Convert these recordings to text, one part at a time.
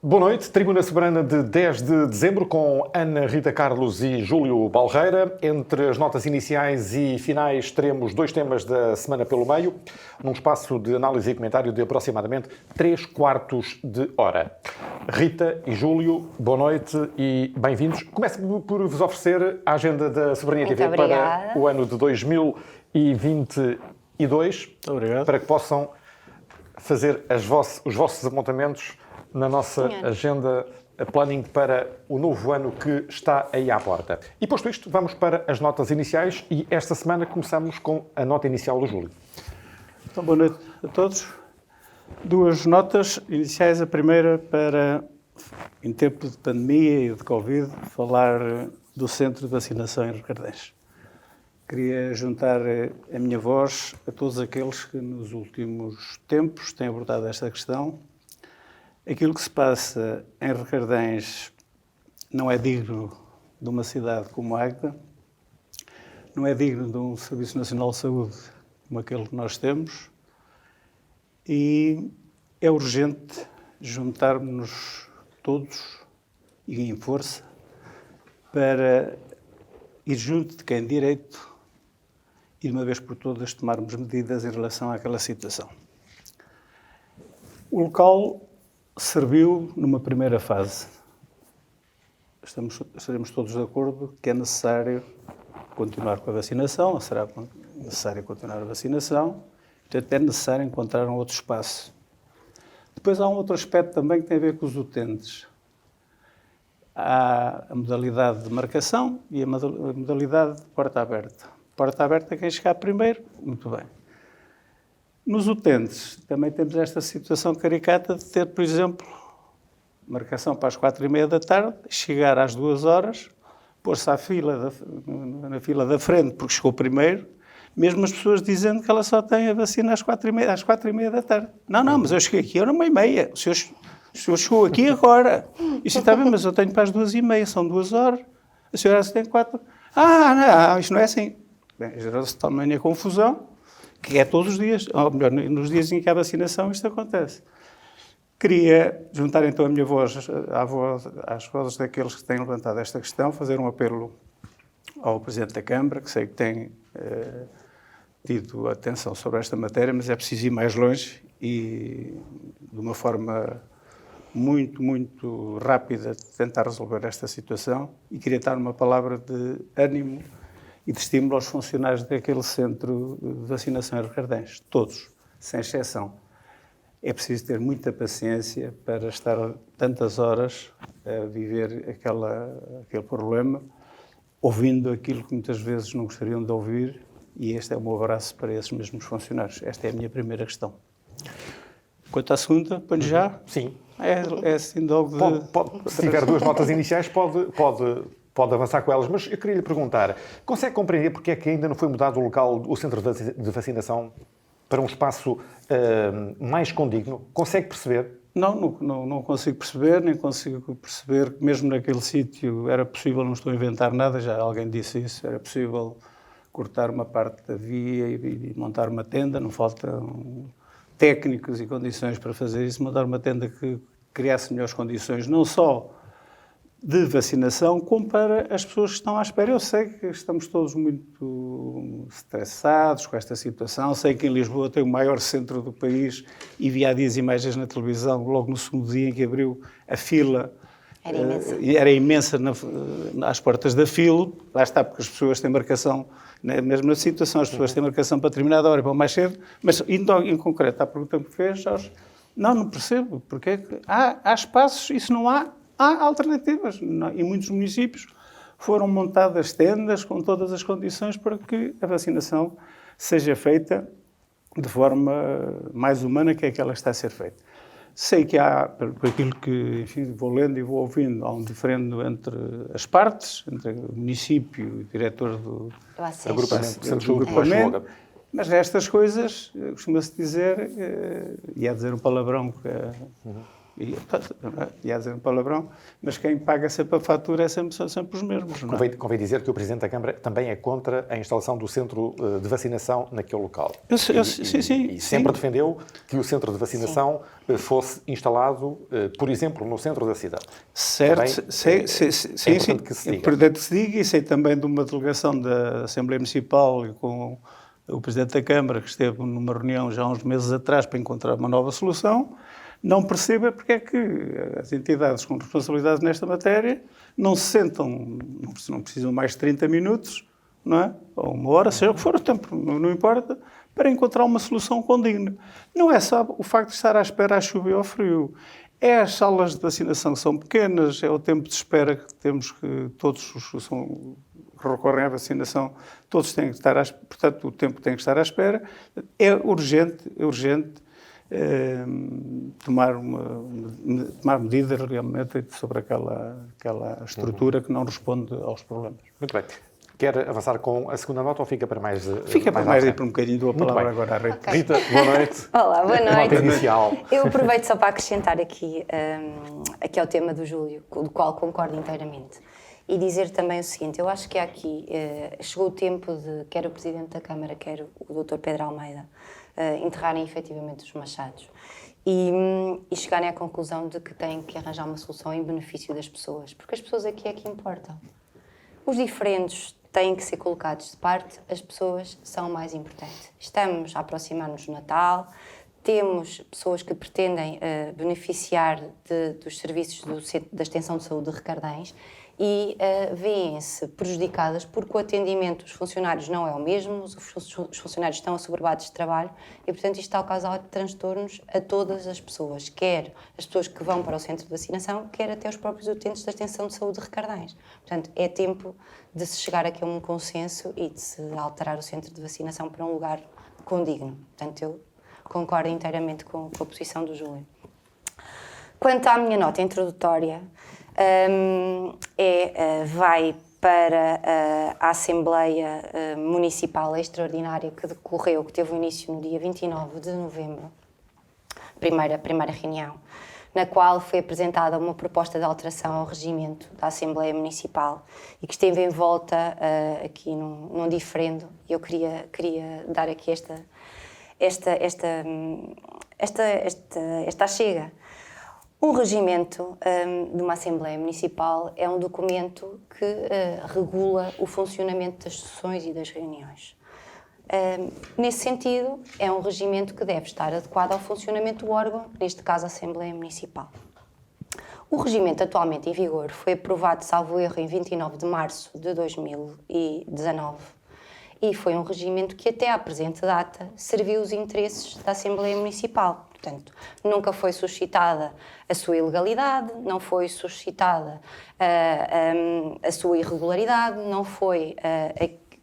Boa noite. Tribuna Soberana de 10 de dezembro com Ana Rita Carlos e Júlio Balreira. Entre as notas iniciais e finais teremos dois temas da semana pelo meio, num espaço de análise e comentário de aproximadamente 3/4 de hora. Rita e Júlio, boa noite e bem-vindos. Começo por vos oferecer a agenda da Soberania TV para o ano de 2022. Obrigado. Para que possam fazer os vossos apontamentos na nossa agenda planning para o novo ano que está aí à porta. E posto isto, vamos para as notas iniciais e esta semana começamos com a nota inicial do Júlio. Então, boa noite a todos. Duas notas iniciais. A primeira para, em tempo de pandemia e de Covid, falar do centro de vacinação em Recardens. Queria juntar a minha voz a todos aqueles que nos últimos tempos têm abordado esta questão. Aquilo que se passa em Recardens não é digno de uma cidade como Águeda, não é digno de um Serviço Nacional de Saúde como aquele que nós temos, e é urgente juntarmos-nos todos e em força para ir junto de quem direito e de uma vez por todas tomarmos medidas em relação àquela situação. O local serviu numa primeira fase. Estaremos todos de acordo que é necessário continuar com a vacinação, será necessário continuar a vacinação, portanto é necessário encontrar um outro espaço. Depois há um outro aspecto também que tem a ver com os utentes. Há a modalidade de marcação e a modalidade de porta aberta. Porta aberta, quem chegar primeiro, muito bem. Nos utentes, também temos esta situação caricata de ter, por exemplo, marcação para as 4:30 da tarde, chegar às 2 horas, pôr-se na fila da frente porque chegou primeiro, mesmo as pessoas dizendo que ela só tem a vacina às 4:30 da tarde. Não, mas eu cheguei aqui, era 1:30. O senhor chegou aqui agora. Isto está bem, mas eu tenho para as 2:30, são 2 horas. A senhora tem 4. Não, isto não é assim. Bem, gerou-se também a confusão, que é todos os dias, ou melhor, nos dias em que há vacinação isto acontece. Queria juntar então a minha voz às vozes daqueles que têm levantado esta questão, fazer um apelo ao Presidente da Câmara, que sei que tem tido atenção sobre esta matéria, mas é preciso ir mais longe e de uma forma muito, muito rápida tentar resolver esta situação, e queria dar uma palavra de ânimo e de estímulo aos funcionários daquele centro de vacinação em Recardens, todos, sem exceção. É preciso ter muita paciência para estar tantas horas a viver aquele problema, ouvindo aquilo que muitas vezes não gostariam de ouvir, e este é o meu abraço para esses mesmos funcionários. Esta é a minha primeira questão. Quanto à segunda, põe já? Sim. É assim logo de... Se tiver duas notas iniciais, pode avançar com elas, mas eu queria lhe perguntar, consegue compreender porque é que ainda não foi mudado o centro de vacinação para um espaço mais condigno? Consegue perceber? Não consigo perceber, nem consigo perceber que mesmo naquele sítio era possível, não estou a inventar nada, já alguém disse isso, era possível cortar uma parte da via e montar uma tenda, não faltam técnicos e condições para fazer isso, montar uma tenda que criasse melhores condições, não só de vacinação, como para as pessoas que estão à espera. Eu sei que estamos todos muito estressados com esta situação, sei que em Lisboa tem o maior centro do país e vi há dias imagens na televisão, logo no segundo dia em que abriu a fila, era imensa às portas da fila, lá está, porque as pessoas têm marcação, na mesma situação, as pessoas têm marcação para determinada hora e vão mais cedo, mas indo em concreto à pergunta que fez, Jorge, não percebo, porque é que há espaços, isso não há alternativas. Em muitos municípios foram montadas tendas com todas as condições para que a vacinação seja feita de forma mais humana que aquela que está a ser feita. Sei que há, por aquilo que enfim, vou lendo e vou ouvindo, há um diferendo entre as partes, entre o município e o diretor do agrupamento, mas estas coisas, costuma-se dizer, e a dizer um palavrão que ia dizer um palavrão, mas quem paga sempre a fatura são sempre os mesmos. Não é? Convém dizer que o Presidente da Câmara também é contra a instalação do centro de vacinação naquele local. Sim. E sempre defendeu que o centro de vacinação fosse instalado, por exemplo, no centro da cidade. Certo, Também sim. importante que se diga. É importante que se diga, e sei também de uma delegação da Assembleia Municipal e com o Presidente da Câmara, que esteve numa reunião já há uns meses atrás para encontrar uma nova solução. Não perceba porque é que as entidades com responsabilidade nesta matéria não se sentam, não precisam mais de 30 minutos, não é? Ou uma hora, seja o que for o tempo, não importa, para encontrar uma solução condigna. Não é só o facto de estar à espera à chuva e ao frio. É as salas de vacinação que são pequenas, é o tempo de espera que temos que todos os que recorrem à vacinação, todos têm que estar portanto, o tempo tem que estar à espera. É urgente tomar medidas realmente sobre aquela estrutura que não responde aos problemas. Muito bem. Quer avançar com a segunda nota ou fica para mais... Fica para mais à ir por um bocadinho, dou a palavra agora à Rita. Okay. Rita, boa noite. Olá, boa noite. Nota inicial. Eu aproveito só para acrescentar aqui ao tema do Júlio, do qual concordo inteiramente, e dizer também o seguinte, eu acho que aqui chegou o tempo de quer o Presidente da Câmara, quer o Dr. Pedro Almeida, enterrarem efetivamente os machados e chegarem à conclusão de que têm que arranjar uma solução em benefício das pessoas, porque as pessoas aqui é que importam. Os diferentes têm que ser colocados de parte, as pessoas são o mais importante. Estamos a aproximar-nos do Natal, temos pessoas que pretendem beneficiar dos serviços da Extensão de Saúde de Recardães e veem-se prejudicadas porque o atendimento dos funcionários não é o mesmo, os funcionários estão assoberbados de trabalho e, portanto, isto está a causar transtornos a todas as pessoas, quer as pessoas que vão para o centro de vacinação, quer até os próprios utentes da Extensão de Saúde de Recardães. Portanto, é tempo de se chegar aqui a um consenso e de se alterar o centro de vacinação para um lugar condigno. Portanto, eu concordo inteiramente com a posição do Júlio. Quanto à minha nota introdutória, vai para a Assembleia Municipal Extraordinária que decorreu, que teve o início no dia 29 de novembro, primeira reunião, na qual foi apresentada uma proposta de alteração ao regimento da Assembleia Municipal e que esteve em volta aqui num diferendo. Eu queria dar aqui esta chega. Um regimento de uma Assembleia Municipal é um documento que regula o funcionamento das sessões e das reuniões. Nesse sentido, é um regimento que deve estar adequado ao funcionamento do órgão, neste caso a Assembleia Municipal. O regimento atualmente em vigor foi aprovado, salvo erro, em 29 de março de 2019 e foi um regimento que até à presente data serviu os interesses da Assembleia Municipal. Portanto, nunca foi suscitada a sua ilegalidade, não foi suscitada a sua irregularidade, não foi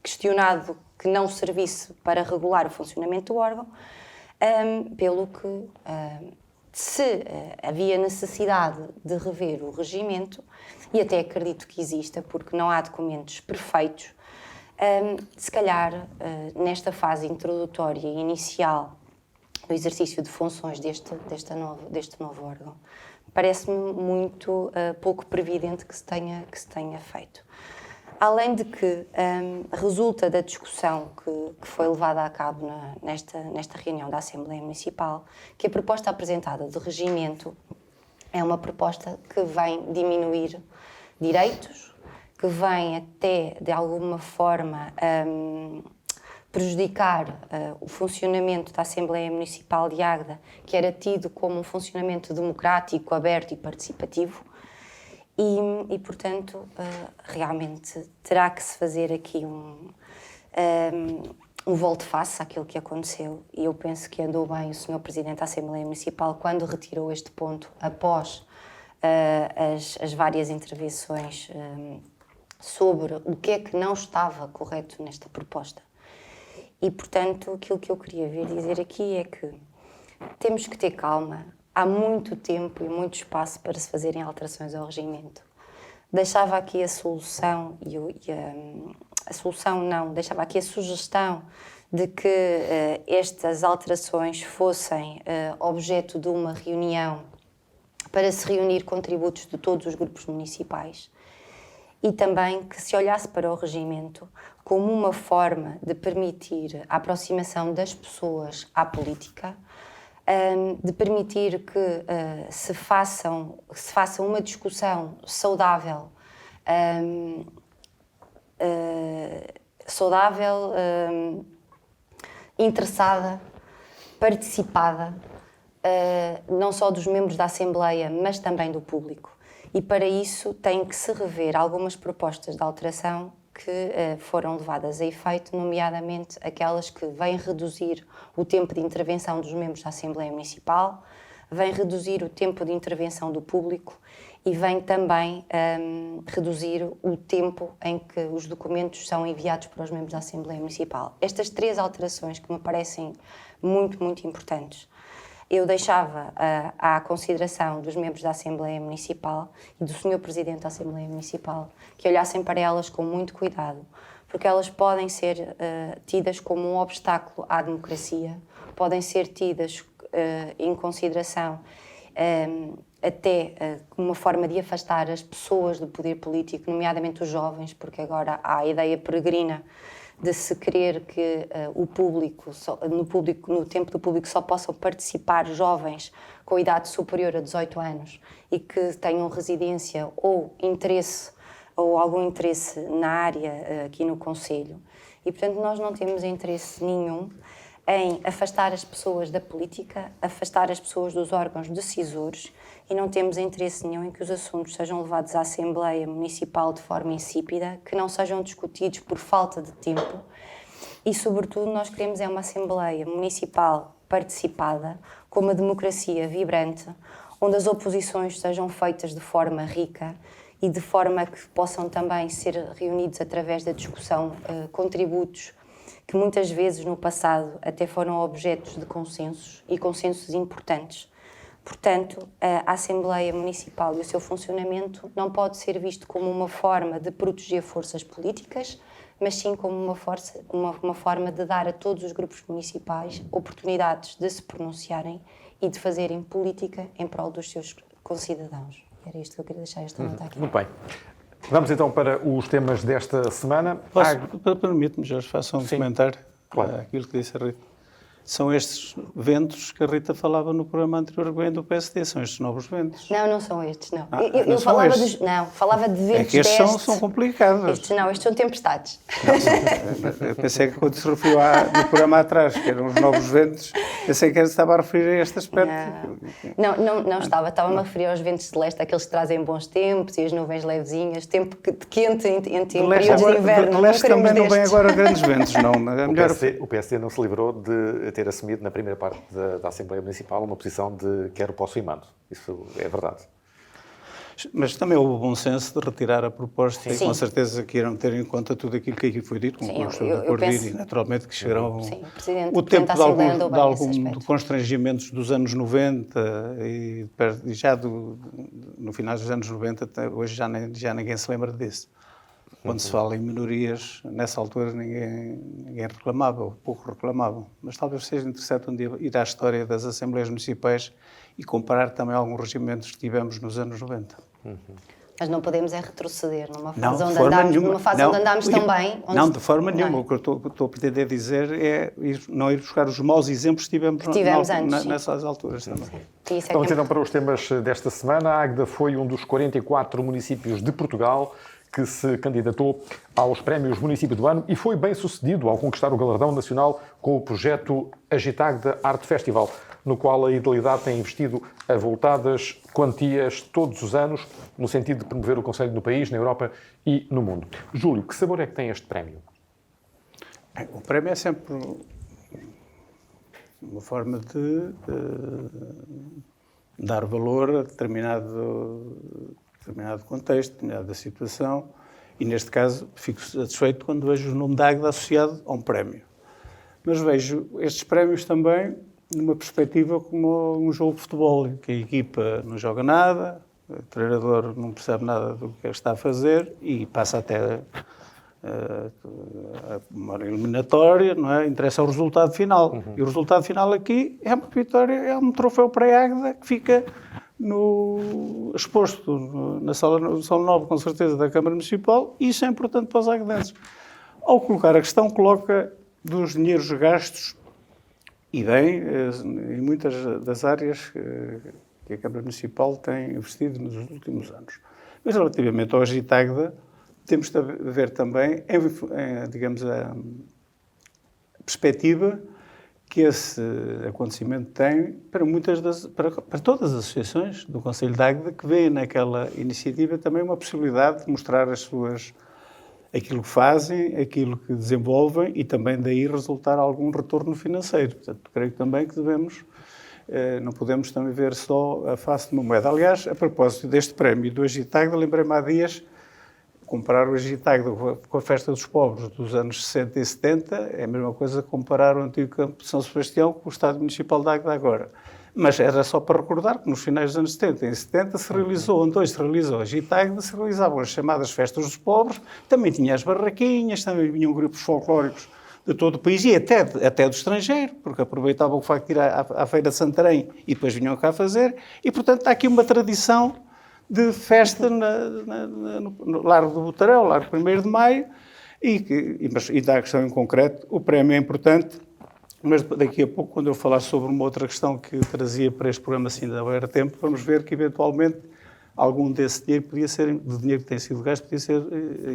questionado que não servisse para regular o funcionamento do órgão, pelo que, se havia necessidade de rever o regimento, e até acredito que exista, porque não há documentos perfeitos, se calhar, nesta fase introdutória e inicial do exercício de funções deste novo órgão, parece-me muito pouco previdente que se tenha feito. Além de que resulta da discussão que foi levada a cabo nesta reunião da Assembleia Municipal que a proposta apresentada de regimento é uma proposta que vem diminuir direitos, que vem até, de alguma forma, prejudicar o funcionamento da Assembleia Municipal de Águeda, que era tido como um funcionamento democrático, aberto e participativo, e portanto, realmente terá que se fazer aqui um volte-face àquilo que aconteceu, e eu penso que andou bem o Sr. Presidente da Assembleia Municipal quando retirou este ponto após as várias intervenções sobre o que é que não estava correto nesta proposta. E, portanto, aquilo que eu queria vir dizer aqui é que temos que ter calma. Há muito tempo e muito espaço para se fazerem alterações ao regimento. Deixava aqui a solução, deixava aqui a sugestão de que estas alterações fossem objeto de uma reunião para se reunir contributos de todos os grupos municipais e também que se olhasse para o regimento como uma forma de permitir a aproximação das pessoas à política, de permitir que se faça uma discussão saudável, interessada, participada, não só dos membros da Assembleia, mas também do público. E para isso tem que se rever algumas propostas de alteração que foram levadas a efeito, nomeadamente aquelas que vêm reduzir o tempo de intervenção dos membros da Assembleia Municipal, vêm reduzir o tempo de intervenção do público e vem também reduzir o tempo em que os documentos são enviados para os membros da Assembleia Municipal. Estas 3 alterações que me parecem muito, muito importantes, eu deixava à consideração dos membros da Assembleia Municipal e do Sr. Presidente da Assembleia Municipal que olhassem para elas com muito cuidado, porque elas podem ser tidas como um obstáculo à democracia, podem ser tidas em consideração até como uma forma de afastar as pessoas do poder político, nomeadamente os jovens, porque agora há a ideia peregrina de se querer que no tempo do público só possam participar jovens com idade superior a 18 anos e que tenham residência ou interesse ou algum interesse na área aqui no Conselho. E, portanto, nós não temos interesse nenhum em afastar as pessoas da política, afastar as pessoas dos órgãos decisores e não temos interesse nenhum em que os assuntos sejam levados à Assembleia Municipal de forma insípida, que não sejam discutidos por falta de tempo e, sobretudo, nós queremos uma Assembleia Municipal participada, com uma democracia vibrante, onde as oposições sejam feitas de forma rica e de forma que possam também ser reunidos através da discussão contributos que muitas vezes no passado até foram objetos de consensos e consensos importantes. Portanto, a Assembleia Municipal e o seu funcionamento não pode ser visto como uma forma de proteger forças políticas, mas sim como uma forma de dar a todos os grupos municipais oportunidades de se pronunciarem e de fazerem política em prol dos seus concidadãos. Era isto que eu queria deixar esta nota aqui. Muito bem. Vamos então para os temas desta semana. Permite-me, Jorge, faça um comentário àquilo que disse a Rita. São estes ventos que a Rita falava no programa anterior do PSD, são estes novos ventos. Não, não são estes, não. Eu falava falava de ventos que estes são complicados. Estes são tempestades. Eu pensei que quando se referiu no programa atrás, que eram os novos ventos, pensei que estava a referir a este aspecto. Não estava. Estava-me a referir aos ventos de leste, aqueles que trazem bons tempos e as nuvens levezinhas, tempo quente em períodos de inverno. De leste também não vem agora grandes ventos, não. O PSD não se livrou de ter assumido na primeira parte da Assembleia Municipal uma posição de quero, posso e mando. Isso é verdade. Mas também houve o bom senso de retirar a proposta e Sim. com certeza que irão ter em conta tudo aquilo que aqui foi dito, como eu estou de acordo e naturalmente que chegarão o tempo de algum constrangimentos dos anos 90 e já no final dos anos 90, hoje já ninguém se lembra disso. Quando se fala em minorias, nessa altura ninguém reclamava, ou pouco reclamavam. Mas talvez seja interessante um dia ir à história das Assembleias Municipais e comparar também alguns regimentos que tivemos nos anos 90. Mas não podemos retroceder numa fase onde andámos tão bem. Não, de forma nenhuma. O que eu estou a pretender dizer é não ir buscar os maus exemplos que tivemos antes, nessas alturas também. Vamos então para os temas desta semana. A Águeda foi um dos 44 municípios de Portugal que se candidatou aos Prémios Município do Ano e foi bem sucedido ao conquistar o galardão nacional com o projeto Agitagda Art Festival, no qual a Idealidade tem investido avultadas quantias todos os anos no sentido de promover o concelho no país, na Europa e no mundo. Júlio, que sabor é que tem este prémio? O prémio é sempre uma forma de dar valor a determinado contexto, determinada situação, e neste caso fico satisfeito quando vejo o nome da Águeda associado a um prémio. Mas vejo estes prémios também numa perspectiva como um jogo de futebol, que a equipa não joga nada, o treinador não percebe nada do que está a fazer e passa até uma eliminatória, não é? Interessa o resultado final. E o resultado final aqui é uma vitória, é um troféu para a Águeda que fica exposto na sala nova, com certeza, da Câmara Municipal, e isso é importante para os agdenses. Ao colocar a questão, coloca dos dinheiros gastos, e bem, em muitas das áreas que a Câmara Municipal tem investido nos últimos anos. Mas relativamente ao Agitagda, temos de ver também, digamos, a perspectiva que esse acontecimento tem para todas as associações do Conselho de Águeda, que veem naquela iniciativa também uma possibilidade de mostrar aquilo que fazem, aquilo que desenvolvem e também daí resultar algum retorno financeiro. Portanto, creio também que não podemos também ver só a face de uma moeda. Aliás, a propósito deste prémio do Agitagda, lembrei-me há dias, comparar o Agitagda com a Festa dos Pobres dos anos 60 e 70 é a mesma coisa que comparar o antigo Campo de São Sebastião com o Estádio Municipal de Águeda agora. Mas era só para recordar que nos finais dos anos 70 e 70 se realizou, onde hoje se realizou a Agitagda, se realizavam as chamadas Festas dos Pobres, também tinha as barraquinhas, também vinham grupos folclóricos de todo o país e até do estrangeiro, porque aproveitavam o facto de ir à Feira de Santarém e depois vinham cá fazer, e portanto há aqui uma tradição de festa no Largo do Botarão, Largo 1º de Maio, e da questão em concreto, o prémio é importante, mas daqui a pouco, quando eu falar sobre uma outra questão que trazia para este programa, se ainda houver tempo, vamos ver que eventualmente algum desse dinheiro do dinheiro que tem sido gasto, podia ser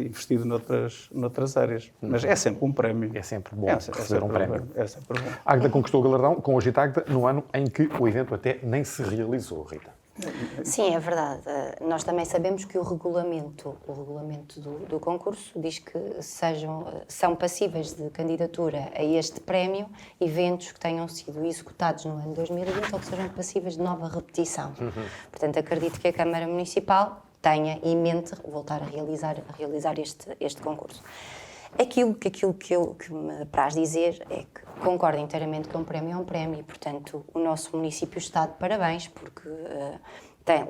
investido noutras áreas. Mas é sempre um prémio. É sempre bom receber um prémio. É sempre bom. Águeda conquistou o galardão com o Agitagda no ano em que o evento até nem se realizou, Rita. Sim, é verdade. Nós também sabemos que o regulamento do concurso diz que são passíveis de candidatura a este prémio eventos que tenham sido executados no ano 2020 ou que sejam passíveis de nova repetição. Portanto, acredito que a Câmara Municipal tenha em mente voltar a realizar este concurso. Aquilo que me apraz dizer é que concordo inteiramente que um prémio é um prémio e, portanto, o nosso município está de parabéns porque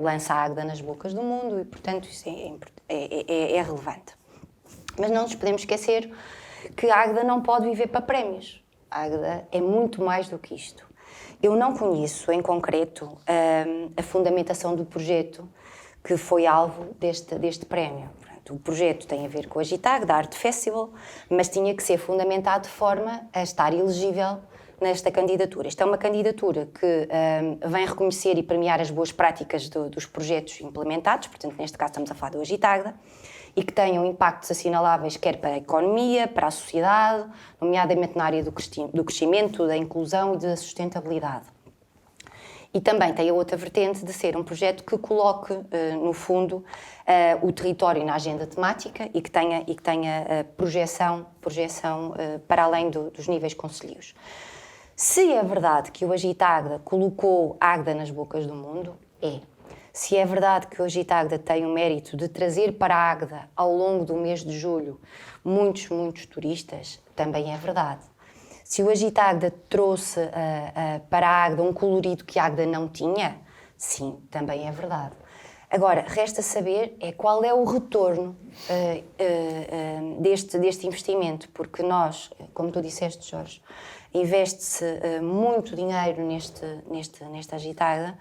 lança a Águeda nas bocas do mundo e, portanto, isso é relevante. Mas não nos podemos esquecer que a Águeda não pode viver para prémios. A Águeda é muito mais do que isto. Eu não conheço, em concreto, a fundamentação do projeto que foi alvo deste prémio. O projeto tem a ver com a Agitagda, Art Festival, mas tinha que ser fundamentado de forma a estar elegível nesta candidatura. Esta é uma candidatura que vem reconhecer e premiar as boas práticas dos projetos implementados, portanto, neste caso estamos a falar do Agitagda, e que tenham impactos assinaláveis quer para a economia, para a sociedade, nomeadamente na área do crescimento, da inclusão e da sustentabilidade. E também tem a outra vertente de ser um projeto que coloque, no fundo, o território na agenda temática e que tenha projeção para além dos níveis concelhios. Se é verdade que o Agitagda colocou Águeda nas bocas do mundo, é. Se é verdade que o Agitagda tem o mérito de trazer para a Águeda, ao longo do mês de julho, muitos turistas, também é verdade. Se o Agitagda trouxe para a Águeda um colorido que a Águeda não tinha, sim, também é verdade. Agora, resta saber qual é o retorno deste investimento, porque nós, como tu disseste, Jorge, investe-se muito dinheiro nesta Agitagda,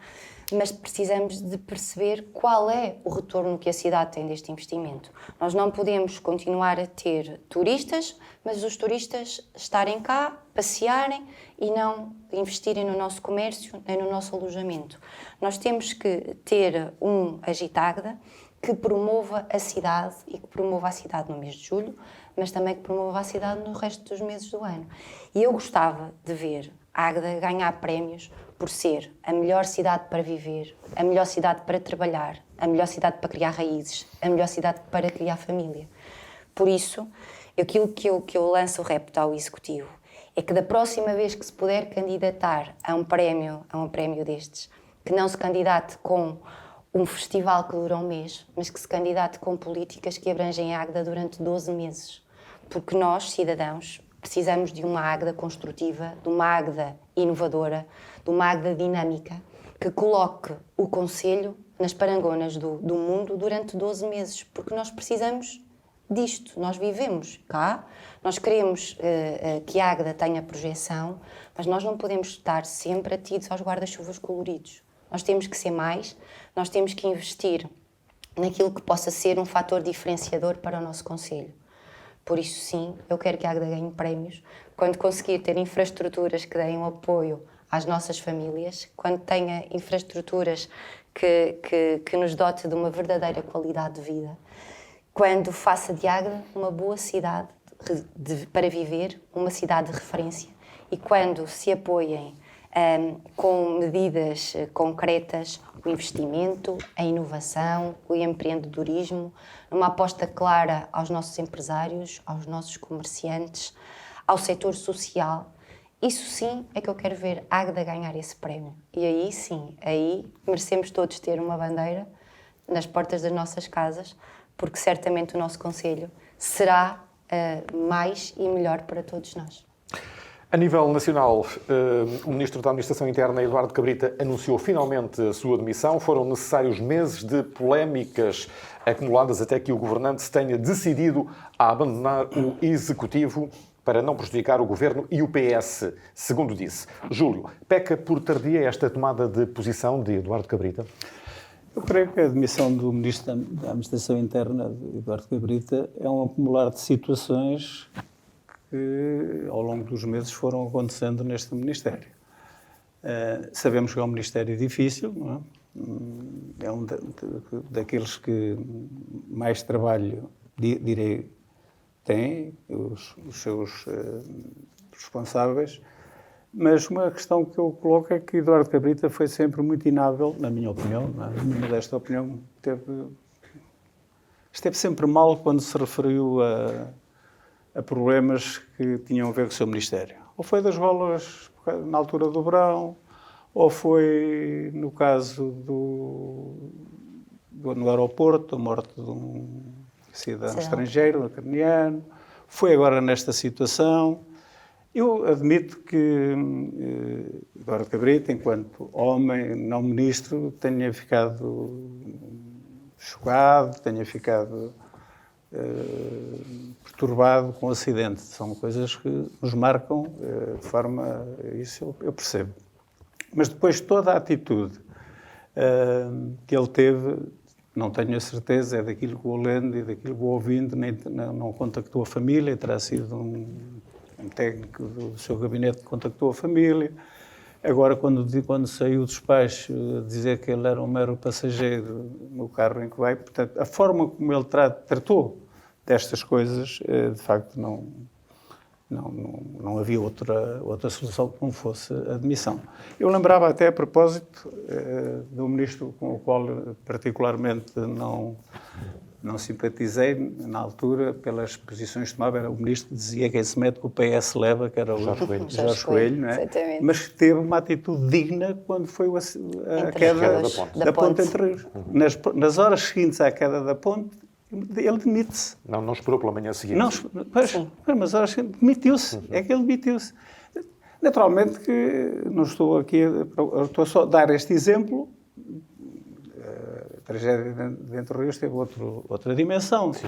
mas precisamos de perceber qual é o retorno que a cidade tem deste investimento. Nós não podemos continuar a ter turistas, mas os turistas estarem cá, passearem e não investirem no nosso comércio nem no nosso alojamento. Nós temos que ter um Agitagda que promova a cidade e que promova a cidade no mês de julho, mas também que promova a cidade no resto dos meses do ano. E eu gostava de ver a Águeda ganhar prémios por ser a melhor cidade para viver, a melhor cidade para trabalhar, a melhor cidade para criar raízes, a melhor cidade para criar família. Por isso, aquilo que eu lanço o repto ao Executivo é que da próxima vez que se puder candidatar a um prémio destes, que não se candidate com um festival que dura um mês, mas que se candidate com políticas que abrangem a Águeda durante 12 meses. Porque nós, cidadãos, precisamos de uma Águeda construtiva, de uma Águeda inovadora, de uma Águeda dinâmica, que coloque o Concelho nas parangonas do mundo durante 12 meses, porque nós precisamos disto, nós vivemos cá, nós queremos que a Águeda tenha projeção, mas nós não podemos estar sempre atidos aos guarda-chuvas coloridos. Nós temos que ser mais, nós temos que investir naquilo que possa ser um fator diferenciador para o nosso concelho. Por isso, sim, eu quero que a Águeda ganhe prémios quando conseguir ter infraestruturas que deem um apoio às nossas famílias, quando tenha infraestruturas que nos dote de uma verdadeira qualidade de vida, quando faça de Águeda uma boa cidade para viver, uma cidade de referência, e quando se apoiem com medidas concretas o investimento, a inovação, o empreendedorismo, uma aposta clara aos nossos empresários, aos nossos comerciantes, ao setor social. Isso sim é que eu quero ver a Águeda ganhar esse prémio. E aí sim, aí merecemos todos ter uma bandeira nas portas das nossas casas, porque certamente o nosso concelho será mais e melhor para todos nós. A nível nacional, o Ministro da Administração Interna, Eduardo Cabrita, anunciou finalmente a sua demissão. Foram necessários meses de polémicas acumuladas até que o governante se tenha decidido a abandonar o Executivo para não prejudicar o Governo e o PS, segundo disse. Júlio, peca por tardia esta tomada de posição de Eduardo Cabrita? Eu creio que a demissão do Ministro da Administração Interna, Eduardo Cabrita, é um acumular de situações que, ao longo dos meses, foram acontecendo neste Ministério. Sabemos que é um Ministério difícil, não é? É um daqueles que mais trabalho, direi, tem, os seus responsáveis, mas uma questão que eu coloco é que Eduardo Cabrita foi sempre muito inábil, na minha opinião, na minha modesta opinião, esteve sempre mal quando se referiu a problemas que tinham a ver com o seu Ministério. Ou foi das bolas na altura do verão, ou foi no caso no aeroporto, a morte de um cidadão estrangeiro, ucraniano, foi agora nesta situação. Eu admito que Eduardo Cabrita, enquanto homem, não ministro, tenha ficado chocado, tenha ficado perturbado com o acidente. São coisas que nos marcam de forma... Isso eu percebo. Mas depois toda a atitude que ele teve, não tenho a certeza, é daquilo que vou lendo e daquilo que vou ouvindo, não contactou a família, terá sido um técnico do seu gabinete que contactou a família. Agora, quando saiu do despacho, dizer que ele era um mero passageiro no carro em que vai, portanto, a forma como ele tratou destas coisas, de facto, não havia outra solução que não fosse a demissão. Eu lembrava até, a propósito, do ministro com o qual particularmente não simpatizei, na altura, pelas posições que tomava, era o ministro que dizia que quem se mete com o PS leva, que era o Jorge Coelho, não é? Mas que teve uma atitude digna quando foi a queda da ponte entre Rios. Nas horas seguintes à queda da ponte, ele demite-se. Não esperou pela manhã seguinte. Mas horas seguintes demitiu-se. É que ele demitiu-se. Naturalmente que não estou aqui, estou só a dar este exemplo. A tragédia de Entre Rios teve outra dimensão. Sim.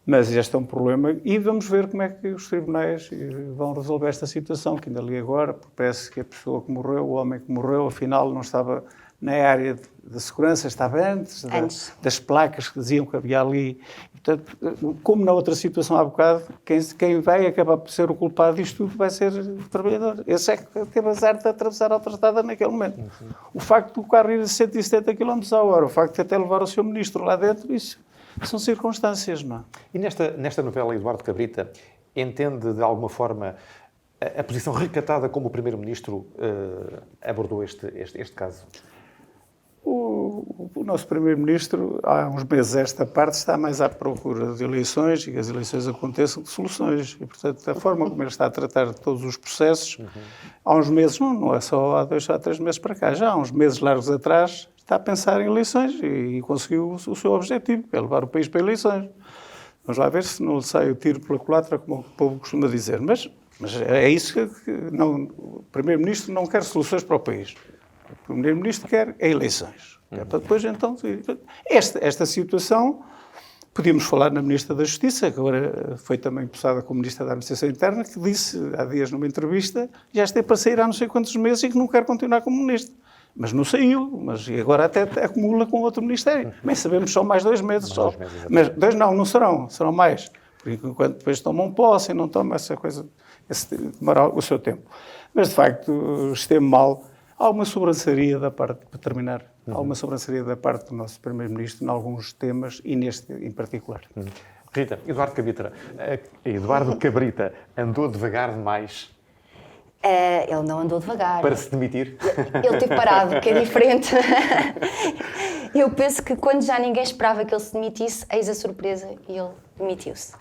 Mas este é um problema e vamos ver como é que os tribunais vão resolver esta situação, que ainda li agora, porque parece que a pessoa que morreu, o homem que morreu, afinal não estava na área de segurança, estava antes. Das placas que diziam que havia ali. Portanto, como na outra situação há bocado, quem vai acabar por ser o culpado disto tudo vai ser o trabalhador. Esse é que teve azar de atravessar a autoestrada naquele momento. Uhum. O facto do carro ir a 170 km a hora, o facto de até levar o seu ministro lá dentro, isso são circunstâncias, não é? E nesta novela, Eduardo Cabrita entende de alguma forma a posição recatada como o Primeiro-Ministro abordou este caso? O nosso Primeiro-Ministro, há uns meses esta parte, está mais à procura de eleições e que as eleições aconteçam de soluções. E, portanto, a forma como ele está a tratar de todos os processos, há uns meses, não é só há 2 ou 3 meses para cá, já há uns meses largos atrás, está a pensar em eleições e conseguiu o seu objetivo, que é levar o país para eleições. Vamos lá ver se não lhe sai o tiro pela culatra, como o povo costuma dizer. Mas é isso que o Primeiro-Ministro não quer soluções para o país. O Primeiro-Ministro quer eleições. Para depois, então, esta situação, podíamos falar na Ministra da Justiça, que agora foi também possada como Ministra da Administração Interna, que disse há dias numa entrevista, já esteve para sair há não sei quantos meses e que não quer continuar como Ministro. Mas não saiu, mas agora até acumula com outro Ministério. Bem, sabemos só mais 2 meses só. 2 meses, Mas 2 não serão mais. Porque enquanto depois tomam posse e não tomam essa coisa, demora o seu tempo. Mas, de facto, esteve mal. Há uma sobranceria da parte, para terminar, há uma sobranceria da parte do nosso Primeiro-Ministro em alguns temas e neste em particular. Rita, Eduardo Cabrita andou devagar demais Ele não andou devagar. para se demitir? Ele teve parado, que é diferente. Eu penso que quando já ninguém esperava que ele se demitisse, eis a surpresa e ele demitiu-se.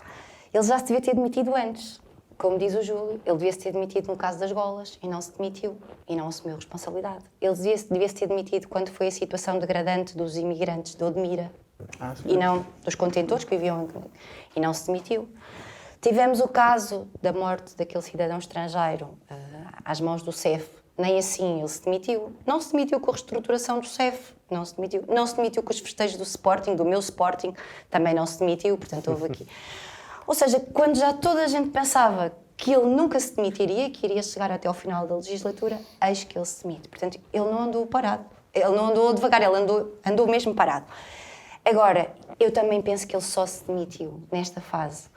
Ele já se devia ter demitido antes. Como diz o Júlio, ele devia-se ter demitido no caso das golas e não se demitiu e não assumiu responsabilidade. Ele devia-se ter demitido quando foi a situação degradante dos imigrantes de Odmira e não dos contentores que viviam e não se demitiu. Tivemos o caso da morte daquele cidadão estrangeiro às mãos do CEF. Nem assim ele se demitiu. Não se demitiu com a reestruturação do CEF. Não se demitiu. Não se demitiu com os festejos do Sporting, do meu Sporting. Também não se demitiu, portanto houve aqui. Ou seja, quando já toda a gente pensava que ele nunca se demitiria, que iria chegar até ao final da legislatura, eis que ele se demite. Portanto, ele não andou parado. Ele não andou devagar, ele andou mesmo parado. Agora, eu também penso que ele só se demitiu nesta fase.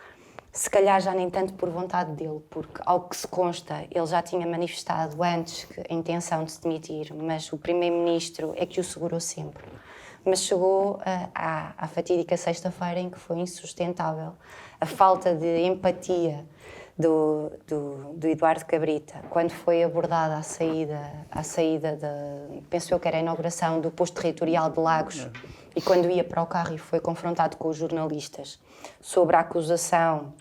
Se calhar já nem tanto por vontade dele, porque, ao que se consta, ele já tinha manifestado antes a intenção de se demitir, mas o Primeiro-Ministro é que o segurou sempre. Mas chegou à fatídica sexta-feira em que foi insustentável a falta de empatia do Eduardo Cabrita, quando foi abordada à saída da, penso eu que era a inauguração do posto territorial de Lagos, e quando ia para o carro e foi confrontado com os jornalistas sobre a acusação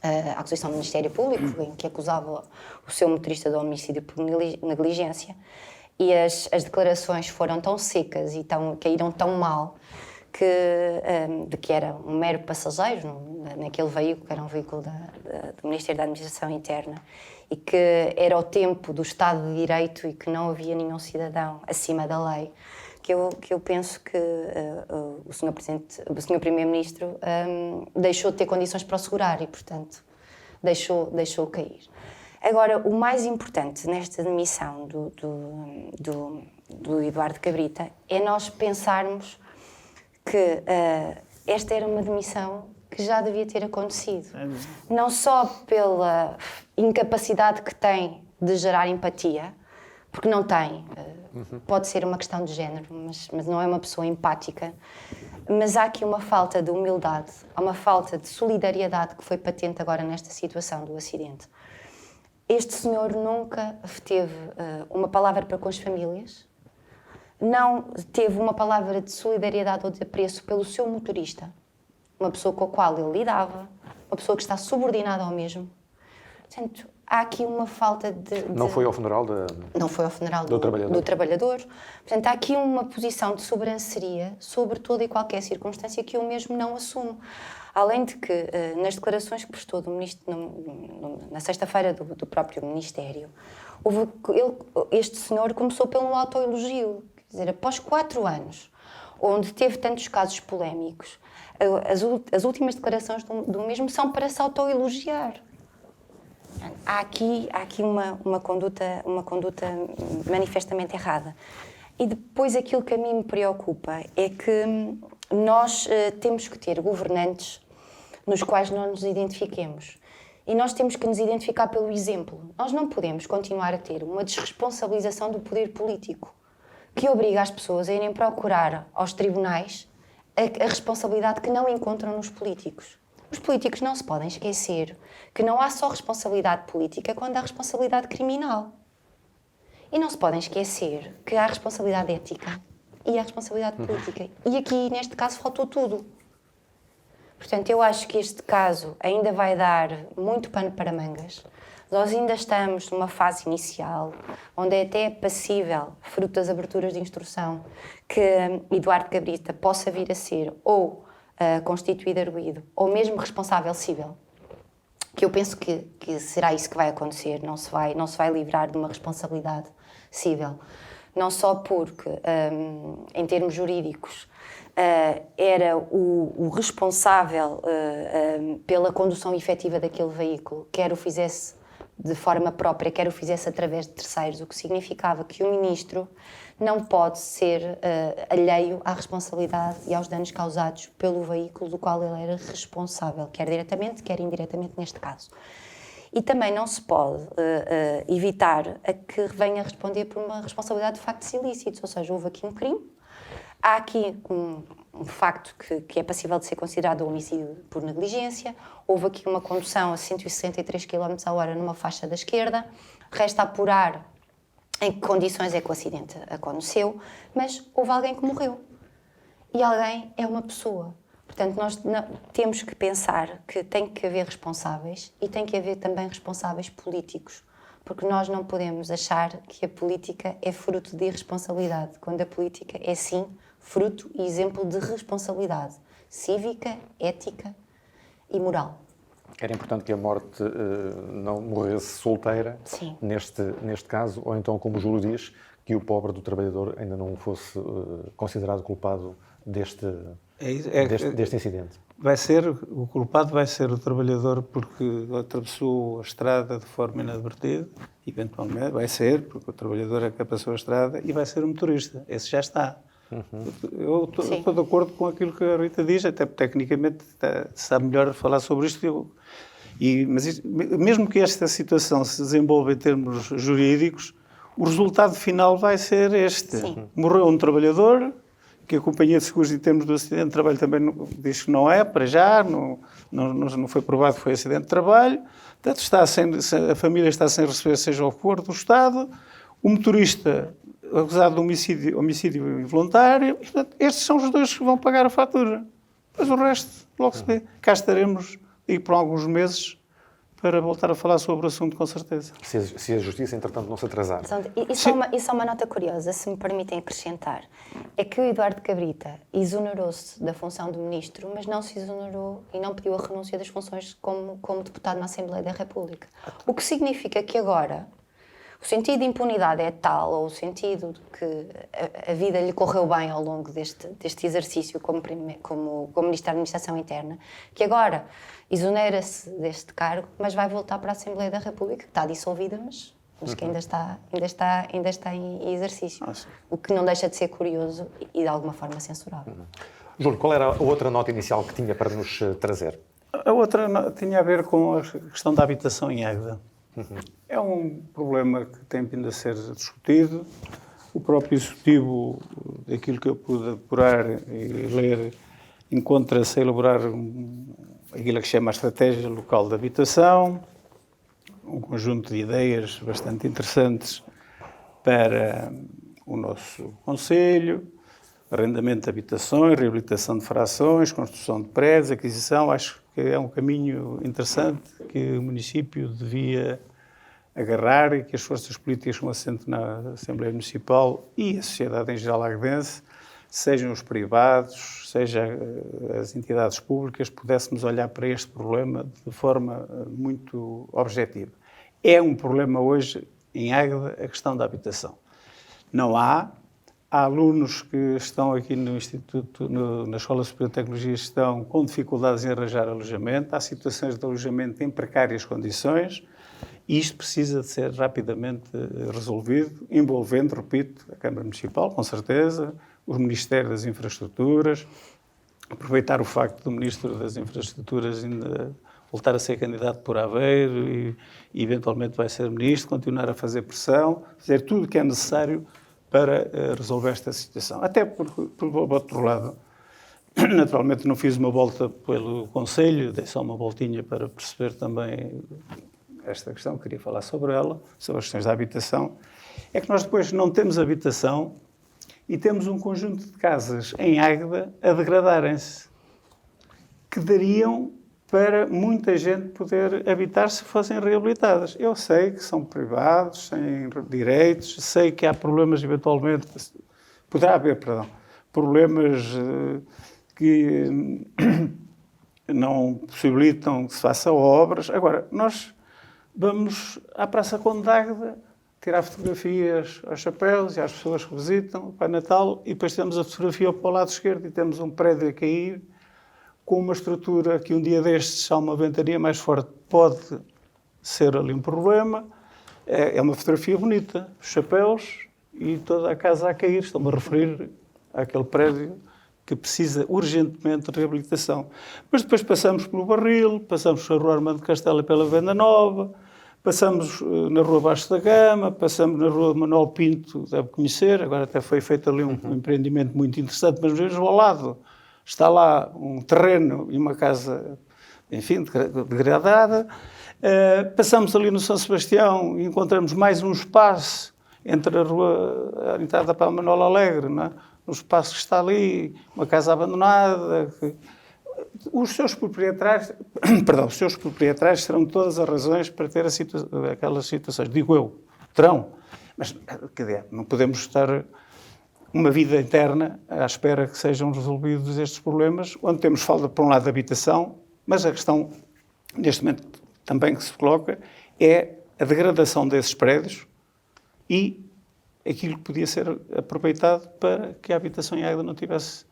do Ministério Público, em que acusava o seu motorista de homicídio por negligência, e as declarações foram tão secas e caíram tão mal de que era um mero passageiro naquele veículo, que era um veículo do Ministério da Administração Interna, e que era o tempo do Estado de Direito e que não havia nenhum cidadão acima da lei, que eu penso que o Sr. Primeiro-Ministro deixou de ter condições para o segurar e, portanto, deixou cair. Agora, o mais importante nesta demissão do Eduardo Cabrita é nós pensarmos que esta era uma demissão que já devia ter acontecido. Não só pela incapacidade que tem de gerar empatia, porque não tem, pode ser uma questão de género, mas não é uma pessoa empática, mas há aqui uma falta de humildade, há uma falta de solidariedade que foi patente agora nesta situação do acidente. Este senhor nunca teve uma palavra para com as famílias, não teve uma palavra de solidariedade ou de apreço pelo seu motorista, uma pessoa com a qual ele lidava, uma pessoa que está subordinada ao mesmo. Portanto, há aqui uma falta de... Não foi ao funeral Não foi ao funeral do trabalhador. Portanto, há aqui uma posição de sobranceria sobre toda e qualquer circunstância que eu mesmo não assumo. Além de que, nas declarações que prestou na sexta-feira do próprio Ministério, este senhor começou pelo autoelogio. Quer dizer, após 4 anos, onde teve tantos casos polémicos, as últimas declarações do mesmo são para se autoelogiar. Há aqui uma conduta manifestamente errada. E depois aquilo que a mim me preocupa é que nós temos que ter governantes nos quais não nos identifiquemos. E nós temos que nos identificar pelo exemplo. Nós não podemos continuar a ter uma desresponsabilização do poder político que obriga as pessoas a irem procurar aos tribunais a responsabilidade que não encontram nos políticos. Os políticos não se podem esquecer que não há só responsabilidade política quando há responsabilidade criminal. E não se podem esquecer que há responsabilidade ética e há responsabilidade política. E aqui, neste caso, faltou tudo. Portanto, eu acho que este caso ainda vai dar muito pano para mangas. Nós ainda estamos numa fase inicial, onde é até passível, fruto das aberturas de instrução, que Eduardo Cabrita possa vir a ser ou constituído arguido, ou mesmo responsável civil. Que eu penso que será isso que vai acontecer, não se vai livrar de uma responsabilidade civil. Não só porque, em termos jurídicos, era o responsável pela condução efetiva daquele veículo, quer o fizesse de forma própria, quer o fizesse através de terceiros, o que significava que o ministro não pode ser alheio à responsabilidade e aos danos causados pelo veículo do qual ele era responsável, quer diretamente, quer indiretamente neste caso. E também não se pode evitar a que venha a responder por uma responsabilidade de factos ilícitos, ou seja, houve aqui um crime, há aqui um facto que é passível de ser considerado homicídio por negligência, houve aqui uma condução a 163 km/h numa faixa da esquerda, resta apurar em que condições é que o acidente aconteceu, mas houve alguém que morreu. E alguém é uma pessoa. Portanto, nós temos que pensar que tem que haver responsáveis e tem que haver também responsáveis políticos, porque nós não podemos achar que a política é fruto de irresponsabilidade, quando a política é, sim, fruto e exemplo de responsabilidade cívica, ética e moral. Era importante que a morte não morresse solteira, Sim. neste caso, ou então, como o Júlio diz, que o pobre do trabalhador ainda não fosse considerado culpado deste incidente. O culpado vai ser o trabalhador porque atravessou a estrada de forma inadvertida, eventualmente vai ser, porque o trabalhador é que passou a estrada, e vai ser o motorista. Esse já está. Eu estou de acordo com aquilo que a Rita diz, até tecnicamente está melhor falar sobre isto. Mas mesmo que esta situação se desenvolva em termos jurídicos, o resultado final vai ser este. Sim. Morreu um trabalhador, que a Companhia de Seguros, em termos do acidente de trabalho, também diz que não é, para já, não foi provado que foi acidente de trabalho. Portanto, a família está sem receber, seja o que for, do Estado. O motorista acusado de homicídio involuntário. E, portanto, estes são os dois que vão pagar a fatura. Mas o resto, logo se vê. Cá estaremos, e por alguns meses, para voltar a falar sobre o assunto, com certeza. Se a Justiça, entretanto, não se atrasar. E só uma nota curiosa, se me permitem acrescentar, é que o Eduardo Cabrita exonerou-se da função de ministro, mas não se exonerou e não pediu a renúncia das funções como deputado na Assembleia da República. O que significa que agora o sentido de impunidade é tal, ou o sentido de que a vida lhe correu bem ao longo deste exercício como Ministro da Administração Interna, que agora exonera-se deste cargo, mas vai voltar para a Assembleia da República, que está dissolvida, mas que ainda está em exercício. O que não deixa de ser curioso e de alguma forma censurável. Júlio, qual era a outra nota inicial que tinha para nos trazer? A outra tinha a ver com a questão da habitação em Águeda. É um problema que tem vindo a ser discutido. O próprio Executivo, daquilo que eu pude apurar e ler, encontra-se a elaborar aquilo que chama a Estratégia Local de Habitação, um conjunto de ideias bastante interessantes para o nosso Conselho: arrendamento de habitações, reabilitação de frações, construção de prédios, aquisição. Acho que é um caminho interessante que o município devia agarrar e que as forças políticas com assento na Assembleia Municipal e a sociedade em geral aguedense, sejam os privados, sejam as entidades públicas, pudéssemos olhar para este problema de forma muito objetiva. É um problema hoje em Águeda a questão da habitação. Não há alunos que estão aqui no Instituto, na Escola Superior de Tecnologia, estão com dificuldades em arranjar alojamento, há situações de alojamento em precárias condições, e isto precisa de ser rapidamente resolvido, envolvendo, repito, a Câmara Municipal, com certeza, o Ministério das Infraestruturas, aproveitar o facto do Ministro das Infraestruturas ainda voltar a ser candidato por Aveiro e eventualmente vai ser Ministro, continuar a fazer pressão, fazer tudo o que é necessário para resolver esta situação. Até por outro lado, naturalmente não fiz uma volta pelo Conselho, dei só uma voltinha para perceber também esta questão, queria falar sobre ela, sobre as questões da habitação. É que nós depois não temos habitação e temos um conjunto de casas em Águeda a degradarem-se, que dariam para muita gente poder habitar se fossem reabilitadas. Eu sei que são privados, sem direitos, sei que há problemas eventualmente, poderá haver, problemas que não possibilitam que se faça obras. Agora, nós vamos à Praça Conde de Águeda tirar fotografias aos chapéus e às pessoas que visitam para Natal, e depois temos a fotografia para o lado esquerdo e temos um prédio a cair com uma estrutura que um dia destes, há uma ventania mais forte, pode ser ali um problema. É uma fotografia bonita, os chapéus e toda a casa a cair. Estou-me a referir àquele prédio que precisa urgentemente de reabilitação. Mas depois passamos pelo Barril, passamos pela Rua Armando Castelo e pela Venda Nova, passamos na Rua Baixo da Gama, passamos na Rua Manuel Pinto, deve conhecer, agora até foi feito ali um empreendimento muito interessante, mas mesmo ao lado está lá um terreno e uma casa, enfim, degradada. Passamos ali no São Sebastião e encontramos mais um espaço entre a entrada para a Manuel Alegre, não é? Um espaço que está ali, uma casa abandonada. Os seus proprietários terão todas as razões para ter aquelas situações, digo eu, terão. Mas, quer dizer, não podemos estar uma vida interna à espera que sejam resolvidos estes problemas, onde temos falta, por um lado, de habitação, mas a questão, neste momento, também que se coloca, é a degradação desses prédios e aquilo que podia ser aproveitado para que a habitação em Águeda não tivesse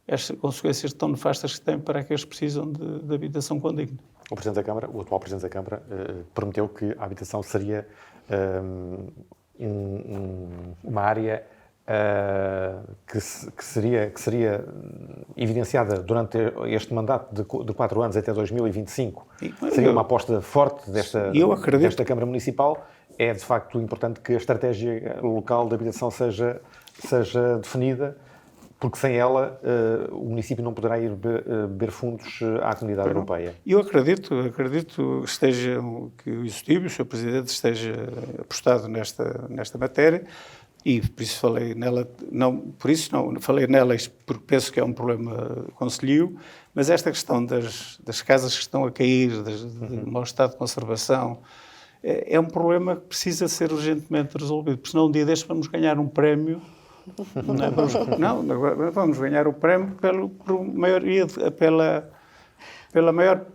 estas consequências tão nefastas que tem para aqueles que precisam de habitação condigna. O atual Presidente da Câmara, prometeu que a habitação seria uma área que seria evidenciada durante este mandato de 4 anos até 2025. Seria uma aposta forte desta Câmara Municipal. É, de facto, importante que a estratégia local de habitação seja definida, porque sem ela o município não poderá ir beber fundos à Comunidade Europeia. Eu acredito que o Executivo, o Sr. Presidente, esteja apostado nesta matéria e por isso falei nela, falei nelas porque penso que é um problema concelhio, mas esta questão das casas que estão a cair, de mau estado de conservação, é um problema que precisa ser urgentemente resolvido, porque senão um dia destes vamos ganhar um prémio. Vamos ganhar o prémio pela maior.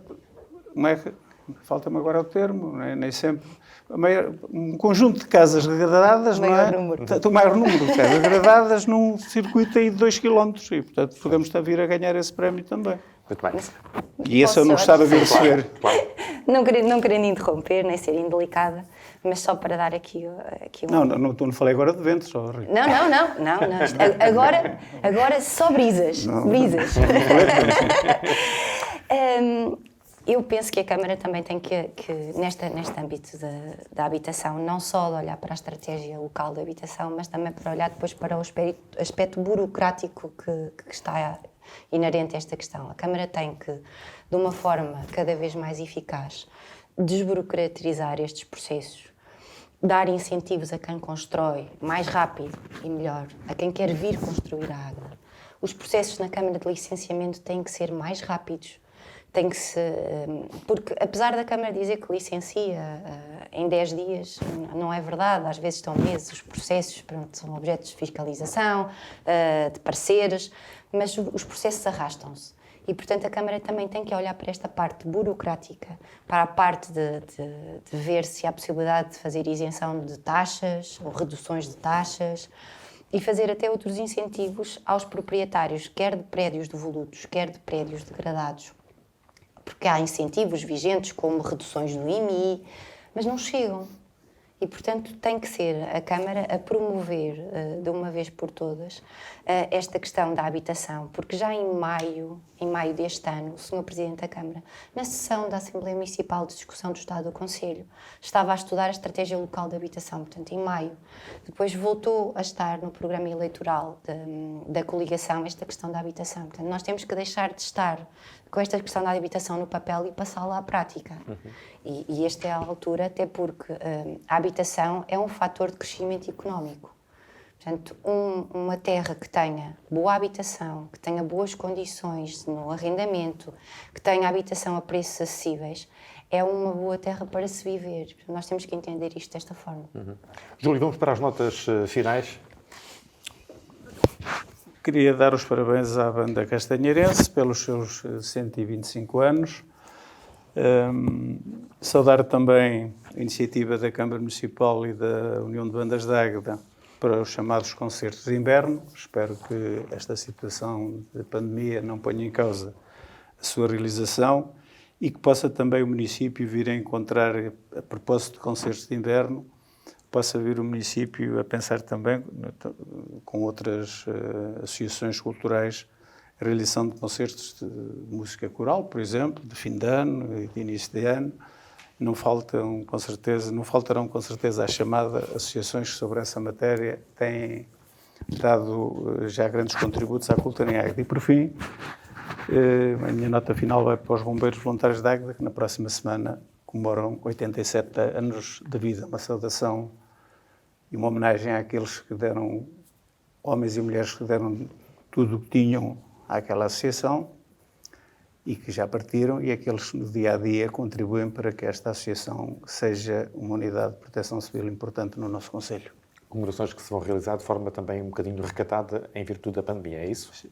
Falta-me agora o termo, nem sempre. Um conjunto de casas degradadas, não é? O maior número de casas degradadas num circuito aí de 2 km e, portanto, podemos vir a ganhar esse prémio também. Muito bem. E esse eu não gostava de receber. Claro. Não querendo interromper, nem ser indelicada, mas só para dar aqui um... Não falei agora de ventos, só. Não. Agora só brisas. Brisas. Eu penso que a Câmara também tem que neste âmbito da habitação, não só de olhar para a estratégia local de habitação, mas também para olhar depois para o aspecto burocrático que está inerente a esta questão. A Câmara tem que, de uma forma cada vez mais eficaz, desburocratizar estes processos, dar incentivos a quem constrói mais rápido e melhor, a quem quer vir construir a água. Os processos na Câmara de licenciamento têm que ser mais rápidos. Porque apesar da Câmara dizer que licencia em 10 dias, não é verdade, às vezes estão meses, os processos são objetos de fiscalização, de pareceres, mas os processos arrastam-se. E, portanto, a Câmara também tem que olhar para esta parte burocrática, para a parte de ver se há possibilidade de fazer isenção de taxas ou reduções de taxas e fazer até outros incentivos aos proprietários, quer de prédios devolutos, quer de prédios degradados. Porque há incentivos vigentes, como reduções do IMI, mas não chegam. E, portanto, tem que ser a Câmara a promover, de uma vez por todas, esta questão da habitação, porque já em maio deste ano, o Sr. Presidente da Câmara, na sessão da Assembleia Municipal de Discussão do Estado do Conselho, estava a estudar a estratégia local de habitação, portanto, em maio. Depois voltou a estar no programa eleitoral da coligação esta questão da habitação. Portanto, nós temos que deixar de estar com esta questão da habitação no papel e passá-la à prática. E esta é a altura, até porque a habitação é um fator de crescimento económico. Portanto, uma terra que tenha boa habitação, que tenha boas condições no arrendamento, que tenha habitação a preços acessíveis, é uma boa terra para se viver. Portanto, nós temos que entender isto desta forma. Júlio, vamos para as notas finais. Queria dar os parabéns à banda castanheirense pelos seus 125 anos. Saudar também a iniciativa da Câmara Municipal e da União de Bandas de Águeda para os chamados concertos de inverno. Espero que esta situação de pandemia não ponha em causa a sua realização e que possa também o município vir a encontrar, a propósito de concertos de inverno, possa vir o município a pensar também, com outras associações culturais, a realização de concertos de música coral, por exemplo, de fim de ano e de início de ano. Não faltarão com certeza a chamada associações que sobre essa matéria têm dado já grandes contributos à cultura em Águeda. E por fim, a minha nota final vai para os Bombeiros Voluntários de Águeda, que na próxima semana comemoram 87 anos de vida. Uma saudação e uma homenagem àqueles que deram, homens e mulheres que deram tudo o que tinham àquela associação e que já partiram, e aqueles que no dia-a-dia contribuem para que esta associação seja uma unidade de proteção civil importante no nosso concelho. Comemorações que se vão realizar de forma também um bocadinho recatada em virtude da pandemia, é isso? Sim.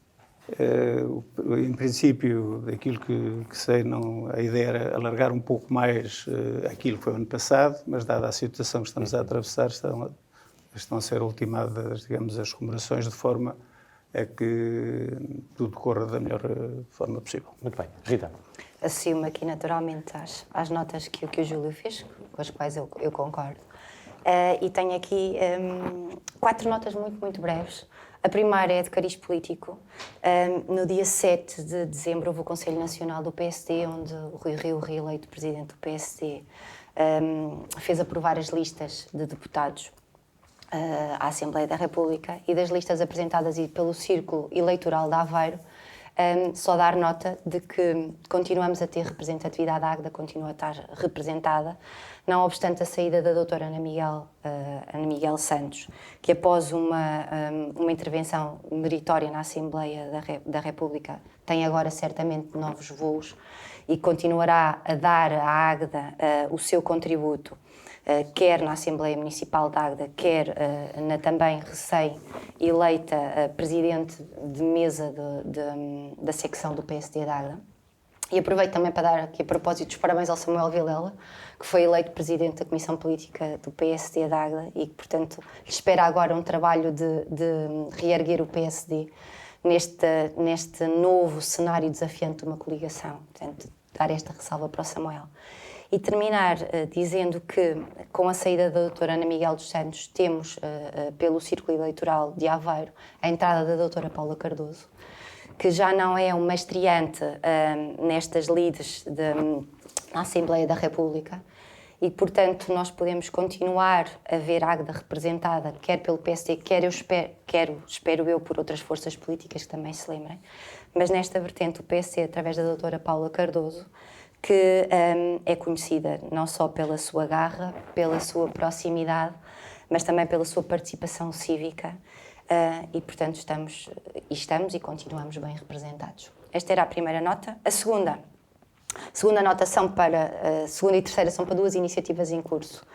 Em princípio, daquilo que sei, a ideia era alargar um pouco mais aquilo que foi o ano passado, mas dada a situação que estamos a atravessar, estão a ser ultimadas, digamos, as comemorações de forma a que tudo corra da melhor forma possível. Muito bem. Rita? Assumo aqui naturalmente às notas que o Júlio fez, com as quais eu concordo. E tenho aqui 4 notas muito breves. A primeira é de cariz político. No dia 7 de dezembro houve o Conselho Nacional do PSD, onde o Rui Rio, reeleito presidente do PSD, fez aprovar as listas de deputados à Assembleia da República, e das listas apresentadas pelo Círculo Eleitoral de Aveiro, só dar nota de que continuamos a ter representatividade, a Águeda continua a estar representada, não obstante a saída da doutora Ana Miguel Santos, que após uma intervenção meritória na Assembleia da República tem agora certamente novos voos e continuará a dar à Águeda o seu contributo, quer na Assembleia Municipal de Águeda, quer na também recém-eleita presidente de mesa da secção do PSD de Águeda. E aproveito também para dar aqui, a propósito, os parabéns ao Samuel Vilela, que foi eleito presidente da Comissão Política do PSD de Águeda e que, portanto, lhe espera agora um trabalho de reerguer o PSD neste novo cenário desafiante de uma coligação. Portanto, dar esta ressalva para o Samuel. E terminar dizendo que, com a saída da doutora Ana Miguel dos Santos, temos, pelo Círculo Eleitoral de Aveiro, a entrada da doutora Paula Cardoso, que já não é uma estreante nestas lides na Assembleia da República, e, portanto, nós podemos continuar a ver a Águeda representada, quer pelo PSD, espero eu, por outras forças políticas que também se lembrem, mas nesta vertente o PSD, através da doutora Paula Cardoso, que é conhecida não só pela sua garra, pela sua proximidade, mas também pela sua participação cívica, e, portanto, estamos e continuamos bem representados. Esta era a primeira nota. A segunda nota segunda e terceira são para 2 iniciativas em curso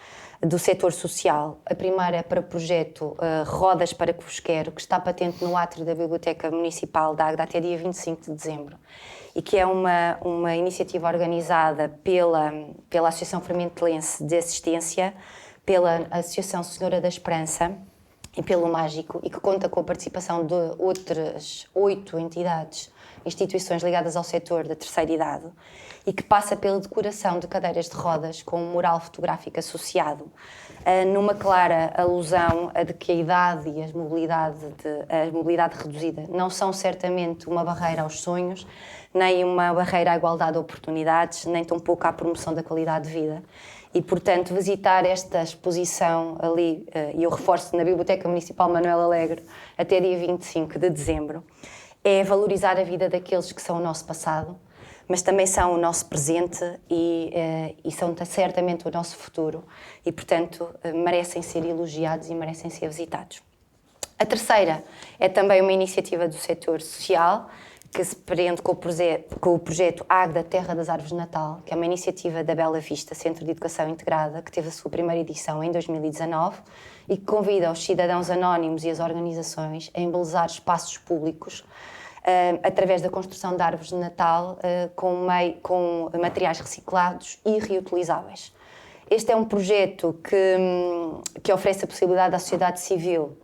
do setor social. A primeira é para o projeto Rodas para que vos quero, que está patente no átrio da Biblioteca Municipal de Águeda até dia 25 de dezembro. E que é uma iniciativa organizada pela Associação Fermentelense de Assistência, pela Associação Senhora da Esperança e pelo Mágico, e que conta com a participação de outras 8 entidades, instituições ligadas ao setor da terceira idade, e que passa pela decoração de cadeiras de rodas com um mural fotográfico associado, numa clara alusão a de que a idade e a mobilidade reduzida não são certamente uma barreira aos sonhos, nem uma barreira à igualdade de oportunidades, nem tampouco à promoção da qualidade de vida. E, portanto, visitar esta exposição ali, e eu reforço, na Biblioteca Municipal Manuel Alegre, até dia 25 de dezembro, é valorizar a vida daqueles que são o nosso passado, mas também são o nosso presente e são certamente o nosso futuro e, portanto, merecem ser elogiados e merecem ser visitados. A terceira é também uma iniciativa do setor social, que se prende com o projeto Águeda Terra das Árvores de Natal, que é uma iniciativa da Bela Vista, Centro de Educação Integrada, que teve a sua primeira edição em 2019 e que convida os cidadãos anónimos e as organizações a embelezar espaços públicos através da construção de árvores de Natal com materiais reciclados e reutilizáveis. Este é um projeto que oferece a possibilidade à sociedade civil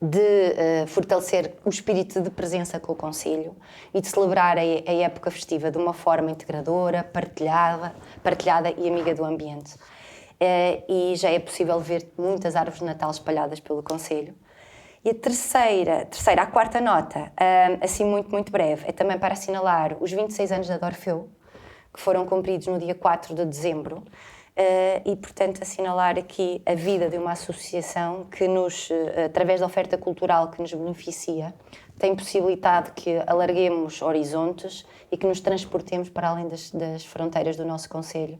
de fortalecer o espírito de presença com o Conselho e de celebrar a época festiva de uma forma integradora, partilhada e amiga do ambiente. E já é possível ver muitas árvores de Natal espalhadas pelo Conselho. E a quarta nota, assim muito breve, é também para assinalar os 26 anos da Orfeu, que foram cumpridos no dia 4 de dezembro, e, portanto, assinalar aqui a vida de uma associação que através da oferta cultural que nos beneficia, tem possibilitado que alarguemos horizontes e que nos transportemos para além das fronteiras do nosso Concelho,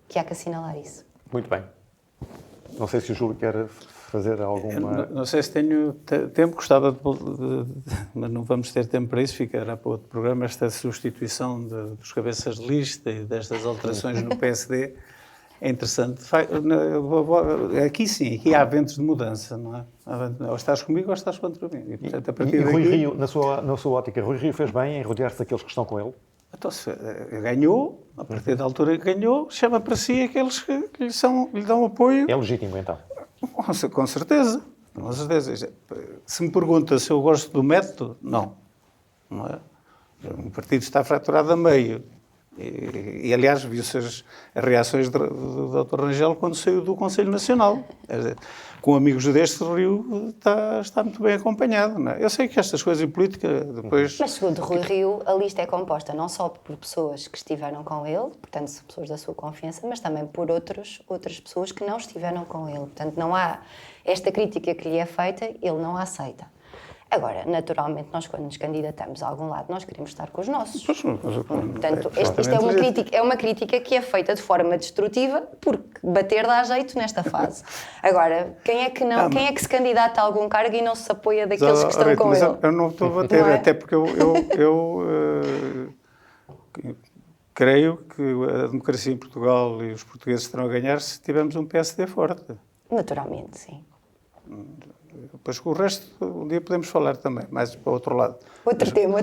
que há que assinalar isso. Muito bem. Não sei se o Júlio quer fazer alguma... Não sei se tenho tempo, gostava mas não vamos ter tempo para isso, ficará para outro programa, esta substituição dos cabeças de lista e destas alterações no PSD. É interessante. Aqui sim, aqui há ventos de mudança, não é? Ou estás comigo ou estás contra mim. E, portanto, a partir Rui daqui... Rio, na sua ótica, Rui Rio fez bem em rodear-se daqueles que estão com ele? Então, se ganhou, a partir da altura que ganhou, chama para si aqueles que lhe dão apoio. É legítimo, então? Com certeza. Com certeza. Se me pergunta se eu gosto do método, não é? O partido está fraturado a meio. E aliás, viu-se as reações do Dr. Rangel quando saiu do Conselho Nacional. Com amigos deste, o Rio está muito bem acompanhado. Não é? Eu sei que estas coisas em política depois... Mas segundo Rui Rio, a lista é composta não só por pessoas que estiveram com ele, portanto, pessoas da sua confiança, mas também por outras pessoas que não estiveram com ele. Portanto, não há esta crítica que lhe é feita, ele não a aceita. Agora, naturalmente, nós quando nos candidatamos a algum lado, nós queremos estar com os nossos. Portanto, isto é uma crítica que é feita de forma destrutiva, porque bater dá jeito nesta fase. Agora, quem é que se candidata a alguem cargo e não se apoia daqueles que estão com ele? Eu não estou a bater, até porque eu creio que a democracia em Portugal e os portugueses estarão a ganhar se tivermos um PSD forte. Naturalmente, sim. Depois com o resto, um dia podemos falar também, mais para o outro lado. Outro tema.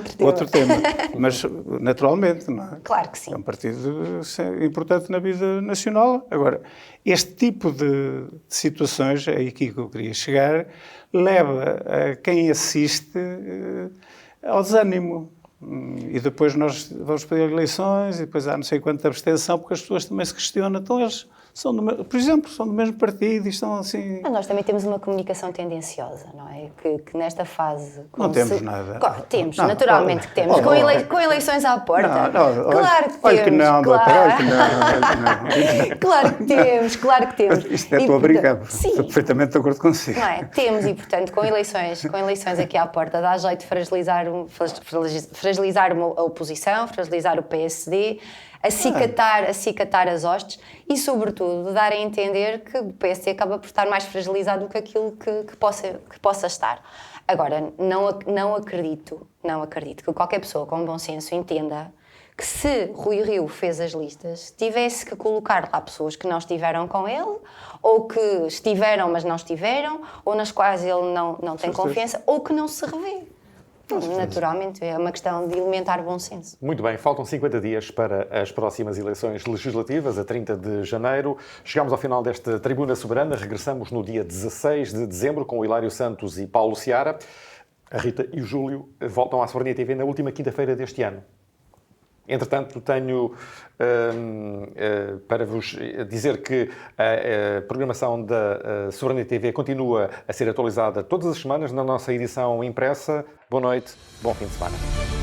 Mas, naturalmente, não é? Claro que sim. É um partido importante na vida nacional. Agora, este tipo de situações, é aqui que eu queria chegar, leva a quem assiste ao desânimo. E depois nós vamos pedir eleições e depois há não sei quanta abstenção, porque as pessoas também se questionam. Então eles... por exemplo, são do mesmo partido e estão assim... Mas nós também temos uma comunicação tendenciosa, não é? Que nesta fase... Não temos nada. Claro, temos, naturalmente que temos. Com eleições à porta. Claro que temos. Olha que não, doutor, olha que não. Claro que temos. Isto é tua brincadeira. Estou perfeitamente de acordo consigo. Não é? Temos e, portanto, com eleições aqui à porta, dá jeito de fragilizar a oposição, fragilizar o PSD, acicatar as hostes e, sobretudo, de dar a entender que o PSD acaba por estar mais fragilizado do que aquilo que possa estar. Agora, não acredito que qualquer pessoa com bom senso entenda que se Rui Rio fez as listas, tivesse que colocar lá pessoas que não estiveram com ele, ou que estiveram, mas não estiveram, ou nas quais ele não tem confiança, ou que não se revê. Naturalmente, é uma questão de elementar bom senso. Muito bem, faltam 50 dias para as próximas eleições legislativas, a 30 de janeiro. Chegamos ao final desta Tribuna Soberana, regressamos no dia 16 de dezembro com o Hilário Santos e Paulo Seara. A Rita e o Júlio voltam à Soberania TV na última quinta-feira deste ano. Entretanto, tenho para vos dizer que a programação da Soberania TV continua a ser atualizada todas as semanas na nossa edição impressa. Boa noite, bom fim de semana.